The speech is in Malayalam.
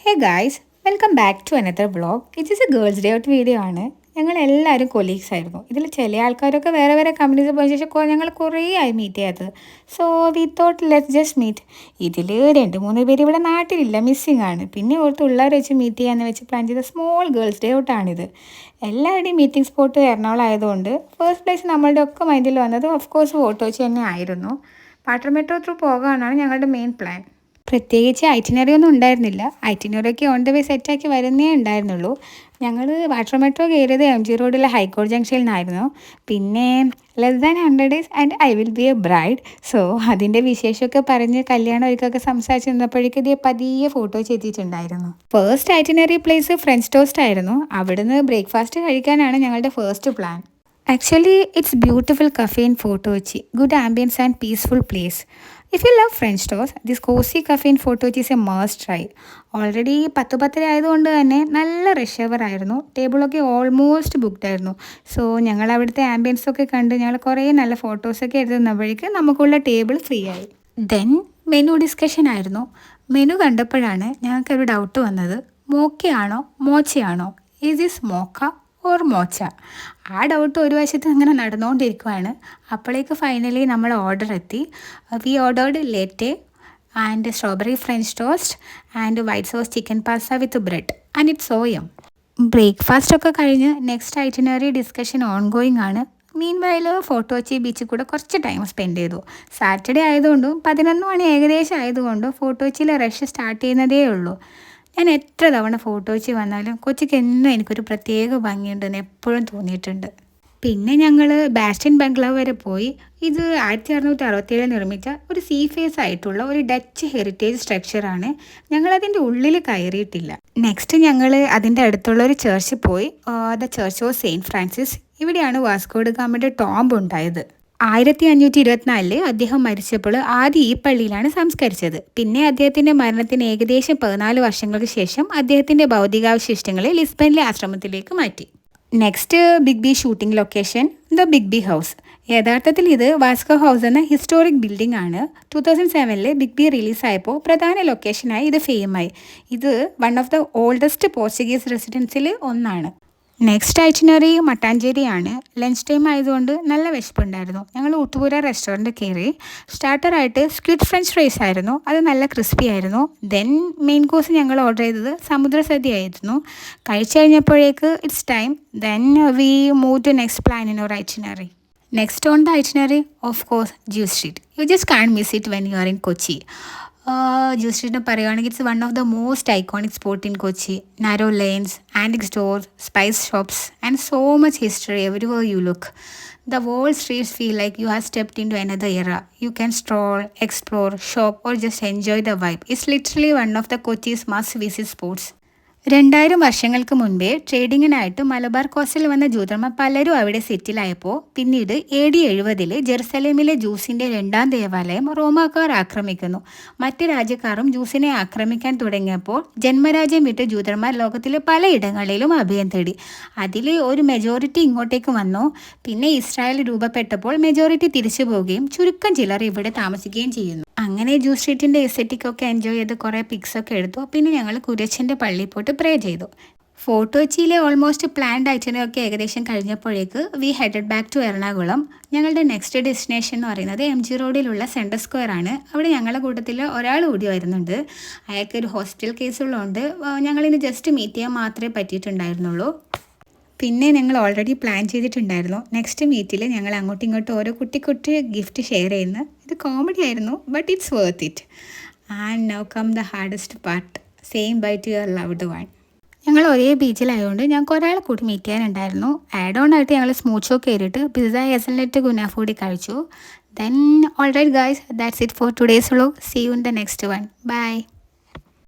Hey guys, welcome back to another vlog. It is a girls day out video ആണ്. ഞങ്ങൾ എല്ലാവരും കൊലീഗ്സ് ആയിരുന്നു. ഇതിൽ ചില ആൾക്കാരൊക്കെ വേറെ വേറെ കമ്പനീസ് പോയ ശേഷം ഞങ്ങൾ കുറേ ആയി മീറ്റ് ചെയ്യാത്തത്. So we thought let's just meet. ഇതിൽ 2-3 പേര് ഇവിടെ നാട്ടിലില്ല, മിസ്സിങ് ആണ്. പിന്നെ ഓർത്ത് ഉള്ളവരെ വെച്ച് മീറ്റ് ചെയ്യാമെന്ന് വെച്ച് പ്ലാൻ ചെയ്ത സ്മോൾ ഗേൾസ് ഡേ ഔട്ടാണിത്. എല്ലാവരുടെയും മീറ്റിംഗ് സ്പോട്ട് എറണാകുളം ആയതുകൊണ്ട് ഫസ്റ്റ് പ്ലേസ് നമ്മളുടെ ഒക്കെ മൈൻഡിൽ വന്നത് ഓഫ് കോഴ്സ് ഫോട്ടോ വെച്ച് തന്നെ ആയിരുന്നു. പാട്ടർ മെട്രോ ത്രൂ പോകാനാണ് ഞങ്ങളുടെ മെയിൻ പ്ലാൻ. പ്രത്യേകിച്ച് ഐറ്റിനറി ഒന്നും ഉണ്ടായിരുന്നില്ല. ഐറ്റിനറിയൊക്കെ ഓൺ ദ വേ സെറ്റാക്കി വരുന്നേ ഉണ്ടായിരുന്നുള്ളൂ. ഞങ്ങൾ വാട്ടർ മെട്രോ കയറിയത് എം ജി റോഡിലെ ഹൈക്കോടതി ജംഗ്ഷനിൽ നിന്നായിരുന്നു. പിന്നെ less than 100 days and I will be A bride. So അതിൻ്റെ വിശേഷമൊക്കെ പറഞ്ഞ് കല്യാണം ഒരുക്കൊക്കെ സംസാരിച്ച് നിന്നപ്പോഴേക്കും ഇത് പതിയെ ഫോട്ടോ ചെയ്തിട്ടുണ്ടായിരുന്നു. First itinerary place French toast ആയിരുന്നു. അവിടുന്ന് ബ്രേക്ക്ഫാസ്റ്റ് കഴിക്കാനാണ് ഞങ്ങളുടെ first plan. Actually, it's beautiful cafe in Fort Kochi. Good ambience and peaceful place. If you love French toast, this cozy cafe in Fort Kochi is a must try. Already 10-10 ആയതുകൊണ്ട് തന്നെ നല്ല റഷ് അവർ ആയിരുന്നു. ടേബിളൊക്കെ ഓൾമോസ്റ്റ് ബുക്ക്ഡ് ആയിരുന്നു. സോ ഞങ്ങൾ അവിടുത്തെ ആംബിയൻസ് ഒക്കെ കണ്ട് ഞങ്ങൾ കുറേ നല്ല ഫോട്ടോസൊക്കെ എടുത്തുന്നപ്പോഴേക്ക് നമുക്കുള്ള ടേബിൾ ഫ്രീ ആയി. ദെൻ മെനു ഡിസ്കഷൻ ആയിരുന്നു. മെനു കണ്ടപ്പോഴാണ് ഞങ്ങൾക്കൊരു ഡൗട്ട് വന്നത്, മോക്കയാണോ മോച്ചയാണോ? Is this മോക്ക or മോച്ച? ആ ഡൗട്ട് ഒരു വശത്ത് അങ്ങനെ നടന്നുകൊണ്ടിരിക്കുകയാണ്. അപ്പോഴേക്ക് ഫൈനലി നമ്മൾ ഓർഡർ എത്തി. We ordered latte and strawberry French toast and white sauce chicken pasta with bread and it's സോയം. ബ്രേക്ക്ഫാസ്റ്റൊക്കെ കഴിഞ്ഞ് next itinerary discussion on going ആണ്. മീൻ വയൽ ഫോർട്ട് കൊച്ചി ബീച്ചിൽ കൂടെ കുറച്ച് ടൈം സ്പെൻഡ് ചെയ്തു. സാറ്റർഡേ ആയതുകൊണ്ടും 11 മണി ഏകദേശം ആയതുകൊണ്ടും ഫോർട്ട് കൊച്ചിയിലെ റഷ് സ്റ്റാർട്ട് ചെയ്യുന്നതേ ഉള്ളൂ. ഞാൻ എത്ര തവണ ഫോട്ടോ വെച്ച് വന്നാലും കൊച്ചിക്ക് എന്നും എനിക്കൊരു പ്രത്യേക ഭംഗിയുണ്ടെന്ന് എപ്പോഴും തോന്നിയിട്ടുണ്ട്. പിന്നെ ഞങ്ങൾ ബാസ്റ്റൻ ബംഗ്ലാവ് വരെ പോയി. ഇത് 1667 നിർമ്മിച്ച ഒരു സീ ഫേസ് ആയിട്ടുള്ള ഒരു ഡച്ച് ഹെറിറ്റേജ് സ്ട്രക്ചറാണ്. ഞങ്ങളതിൻ്റെ ഉള്ളിൽ കയറിയിട്ടില്ല. നെക്സ്റ്റ് ഞങ്ങൾ അതിൻ്റെ അടുത്തുള്ള ഒരു ചർച്ചിൽ പോയി. The church of saint Francis. ഇവിടെയാണ് വാസ്കോ ഡ ഗാമയുടെ ടോംബ് ഉണ്ടായത്. 1524 അദ്ദേഹം മരിച്ചപ്പോൾ ആദ്യം ഈ പള്ളിയിലാണ് സംസ്കരിച്ചത്. പിന്നെ അദ്ദേഹത്തിൻ്റെ മരണത്തിന് ഏകദേശം 14 വർഷങ്ങൾക്ക് ശേഷം അദ്ദേഹത്തിൻ്റെ ഭൗതികാവശിഷ്ടങ്ങളെ ലിസ്ബനിലെ ആശ്രമത്തിലേക്ക് മാറ്റി. Next big B shooting location the big B house. യഥാർത്ഥത്തിൽ ഇത് വാസ്കോ ഹൗസ് എന്ന ഹിസ്റ്റോറിക് ബിൽഡിംഗ് ആണ്. 2007 ബിഗ് ബി റിലീസായപ്പോൾ പ്രധാന ലൊക്കേഷനായി ഇത് ഫെയിമായി. ഇത് one of the oldest Portuguese റെസിഡൻസിൽ ഒന്നാണ്. നെക്സ്റ്റ് ഐറ്റിനറി മട്ടാഞ്ചേരിയാണ്. ലഞ്ച് ടൈം ആയതുകൊണ്ട് നല്ല വിശപ്പുണ്ടായിരുന്നു. ഞങ്ങൾ ഊട്ടുപുര റെസ്റ്റോറൻറ്റ് കയറി. സ്റ്റാർട്ടറായിട്ട് സ്ക്വിഡ് ഫ്രഞ്ച് ഫ്രൈസ് ആയിരുന്നു. അത് നല്ല ക്രിസ്പി ആയിരുന്നു. ദെൻ മെയിൻ കോഴ്സ് ഞങ്ങൾ ഓർഡർ ചെയ്തത് സമുദ്രസദ്യ ആയിരുന്നു. കഴിച്ചു കഴിഞ്ഞപ്പോഴേക്ക് it's time. Then we move to next plan in our itinerary. Next on the itinerary of course Jews Street. You just can't miss it when you are in Kochi. Jews സ്ട്രീറ്റിനെ പറയുകയാണെങ്കിൽ it's one of the most iconic spot in Kochi. Narrow lanes, antique stores, spice shops and so much history everywhere you look. The whole streets feel like you have stepped into another era. You can stroll, explore, shop or just enjoy the vibe. It's literally one of the Kochi's must-visit spots. 2000 വർഷങ്ങൾക്ക് മുൻപേ ട്രേഡിങ്ങിനായിട്ട് മലബാർ കോസ്റ്റിൽ വന്ന ജൂതന്മാർ പലരും അവിടെ സെറ്റിലായപ്പോൾ പിന്നീട് AD 70 ജെറുസലേമിലെ ജൂസിൻ്റെ 2ാം ദേവാലയം റോമാക്കാർ ആക്രമിക്കുന്നു. മറ്റ് രാജ്യക്കാരും ജൂസിനെ ആക്രമിക്കാൻ തുടങ്ങിയപ്പോൾ ജന്മരാജ്യം വിട്ട് ജൂതന്മാർ ലോകത്തിലെ പലയിടങ്ങളിലും അഭയം തേടി. അതിൽ ഒരു മെജോറിറ്റി ഇങ്ങോട്ടേക്ക് വന്നു. പിന്നെ ഇസ്രായേൽ രൂപപ്പെട്ടപ്പോൾ മെജോറിറ്റി തിരിച്ചു പോവുകയും ചുരുക്കം ചിലർ ഇവിടെ താമസിക്കുകയും ചെയ്യുന്നു. അങ്ങനെ ജ്യൂസ് സ്ട്രീറ്റിൻ്റെ എസ്തെറ്റിക്കൊക്കെ എൻജോയ് ചെയ്ത് കുറേ പിക്സൊക്കെ എടുത്തു. പിന്നെ ഞങ്ങൾ കുര്യച്ചൻ്റെ പള്ളിയിൽ പോയിട്ട് പ്രേ ചെയ്തു. ഫോർട്ട് കൊച്ചിയിലെ ഓൾമോസ്റ്റ് പ്ലാൻഡ് ഐറ്റിനറിയൊക്കെ ഏകദേശം കഴിഞ്ഞപ്പോഴേക്ക് we headed back to Ernakulam. ഞങ്ങളുടെ നെക്സ്റ്റ് ഡെസ്റ്റിനേഷൻ എന്ന് പറയുന്നത് MG റോഡിലുള്ള സെൻട്രൽ സ്ക്വയർ ആണ്. അവിടെ ഞങ്ങളുടെ കൂട്ടത്തിൽ ഒരാൾ കൂടി വരുന്നുണ്ട്. അയാൾക്ക് ഒരു ഹോസ്പിറ്റൽ കേസുള്ളതുകൊണ്ട് ഞങ്ങളിന്ന് ജസ്റ്റ് മീറ്റ് ചെയ്യാൻ മാത്രമേ പറ്റിയിട്ടുണ്ടായിരുന്നുള്ളൂ. പിന്നെ ഞങ്ങൾ ഓൾറെഡി പ്ലാൻ ചെയ്തിട്ടുണ്ടായിരുന്നു നെക്സ്റ്റ് മീറ്റിൽ ഞങ്ങൾ അങ്ങോട്ടും ഇങ്ങോട്ടും ഓരോ കുട്ടി ഗിഫ്റ്റ് ഷെയർ ചെയ്യുന്നു. ഇത് കോമഡി ആയിരുന്നു, but it's worth it. And now come the hardest part, saying bye to your loved one. ഞങ്ങൾ ഒരേ ബീച്ചിലായതുകൊണ്ട് ഞങ്ങൾക്ക് ഒരാളെ കൂടി മീറ്റ് ചെയ്യാനുണ്ടായിരുന്നു. ആഡ് ഓൺ ആയിട്ട് ഞങ്ങൾ സ്മൂത്ത് ഷോ കയറിയിട്ട് പിസ്സ ഹേസൽനട്ട് കുനാഫ കൂടി കഴിച്ചു. Then all right guys, that's it for today's vlog. See you in the next one. By.